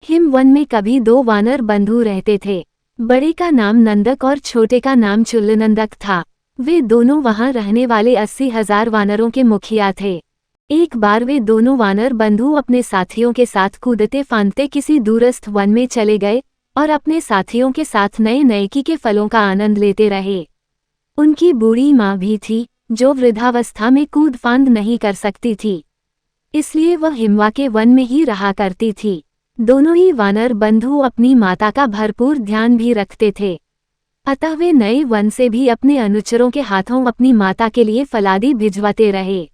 हिमवन में कभी दो वानर बंधु रहते थे। बड़े का नाम नंदक और छोटे का नाम चुल्लनंदक था। वे दोनों वहां रहने वाले 80,000 वानरों के मुखिया थे। एक बार वे दोनों वानर बंधु अपने साथियों के साथ कूदते फांदते किसी दूरस्थ वन में चले गए और अपने साथियों के साथ नए नएकी के फलों का आनंद लेते रहे। उनकी बूढ़ी माँ भी थी, जो वृद्धावस्था में कूद फांद नहीं कर सकती थी, इसलिए वह हिमवा के वन में ही रहा करती थी। दोनों ही वानर बंधु अपनी माता का भरपूर ध्यान भी रखते थे, अतः वे नए वन से भी अपने अनुचरों के हाथों अपनी माता के लिए फलादी भिजवाते रहे।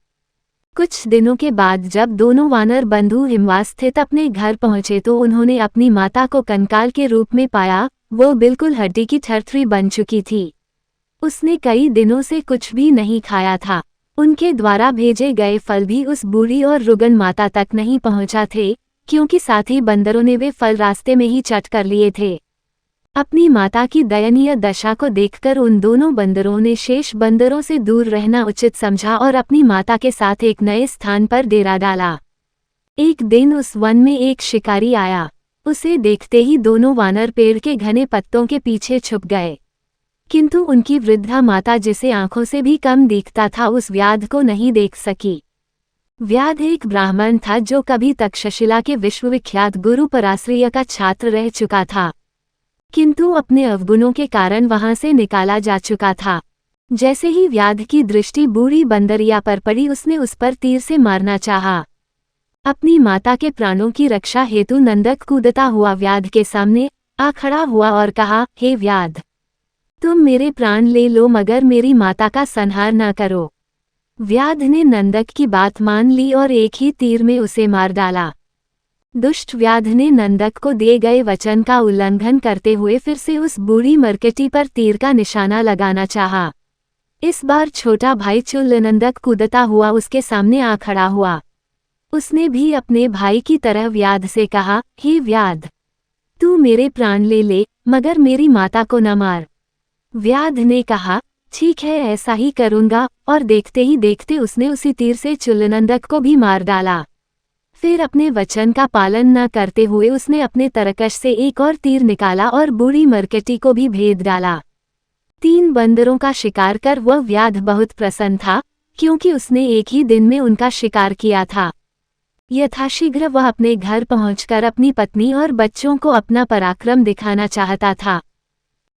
कुछ दिनों के बाद जब दोनों वानर बंधु हिमवा स्थित अपने घर पहुंचे तो उन्होंने अपनी माता को कंकाल के रूप में पाया। वो बिल्कुल हड्डी की थरथरी बन चुकी थी। उसने कई दिनों से कुछ भी नहीं खाया था। उनके द्वारा भेजे गए फल भी उस बूढ़ी और रुगन माता तक नहीं पहुंचा थे, क्योंकि साथी बंदरों ने वे फल रास्ते में ही चट कर लिए थे। अपनी माता की दयनीय दशा को देखकर उन दोनों बंदरों ने शेष बंदरों से दूर रहना उचित समझा और अपनी माता के साथ एक नए स्थान पर डेरा डाला। एक दिन उस वन में एक शिकारी आया। उसे देखते ही दोनों वानर पेड़ के घने पत्तों के पीछे छुप गए, किंतु उनकी वृद्धा माता, जिसे आंखों से भी कम दिखता था, उस व्याध को नहीं देख सकी। व्याध एक ब्राह्मण था जो कभी तक्षशिला के विश्वविख्यात गुरु पराश्रय का छात्र रह चुका था, किंतु अपने अवगुणों के कारण वहां से निकाला जा चुका था। जैसे ही व्याध की दृष्टि बूढ़ी बंदरिया पर पड़ी, उसने उस पर तीर से मारना चाहा। अपनी माता के प्राणों की रक्षा हेतु नंदक कूदता हुआ व्याध के सामने आ खड़ा हुआ और कहा, हे व्याध, तुम मेरे प्राण ले लो मगर मेरी माता का संहार न करो। व्याध ने नंदक की बात मान ली और एक ही तीर में उसे मार डाला। दुष्ट व्याध ने नंदक को दिए गए वचन का उल्लंघन करते हुए फिर से उस बूढ़ी मरकटी पर तीर का निशाना लगाना चाहा। इस बार छोटा भाई चुल्लनंदक कूदता हुआ उसके सामने आ खड़ा हुआ। उसने भी अपने भाई की तरह व्याध से कहा, हे व्याध, तू मेरे प्राण ले ले मगर मेरी माता को न मार। व्याध ने कहा, ठीक है, ऐसा ही करूंगा, और देखते ही देखते उसने उसी तीर से चुल्लनंदक को भी मार डाला। फिर अपने वचन का पालन न करते हुए उसने अपने तरकश से एक और तीर निकाला और बूढ़ी मरकटी को भी भेद डाला। 3 बंदरों का शिकार कर वह व्याध बहुत प्रसन्न था, क्योंकि उसने एक ही दिन में उनका शिकार किया था। यथाशीघ्र वह अपने घर पहुंचकर अपनी पत्नी और बच्चों को अपना पराक्रम दिखाना चाहता था।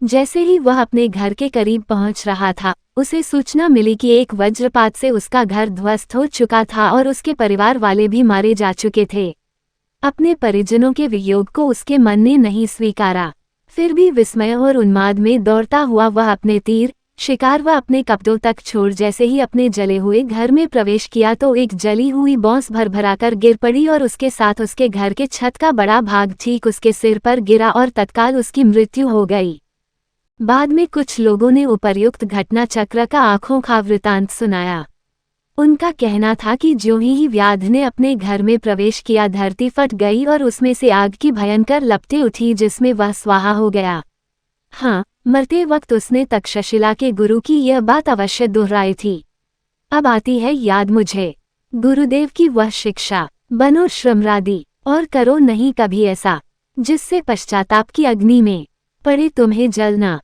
जैसे ही वह अपने घर के करीब पहुंच रहा था, उसे सूचना मिली कि एक वज्रपात से उसका घर ध्वस्त हो चुका था और उसके परिवार वाले भी मारे जा चुके थे। अपने परिजनों के वियोग को उसके मन ने नहीं स्वीकारा। फिर भी विस्मय और उन्माद में दौड़ता हुआ वह अपने तीर, शिकार व अपने कपड़ों तक छोड़ जैसे ही अपने जले हुए घर में प्रवेश किया तो एक जली हुई बॉस भरभराकर गिर पड़ी और उसके साथ उसके घर के छत का बड़ा भाग ठीक उसके सिर पर गिरा और तत्काल उसकी मृत्यु हो गई। बाद में कुछ लोगों ने उपर्युक्त घटना चक्र का आंखों का वृतांत सुनाया। उनका कहना था कि ज्यों ही व्याध ने अपने घर में प्रवेश किया, धरती फट गई और उसमें से आग की भयंकर लपटें उठी जिसमें वह स्वाहा हो गया। हाँ, मरते वक्त उसने तक्षशिला के गुरु की यह बात अवश्य दोहराई थी। अब आती है याद मुझे गुरुदेव की वह शिक्षा, बनो श्रमरादी और करो नहीं कभी ऐसा, जिससे पश्चाताप की अग्नि में पड़े तुम्हें जलना।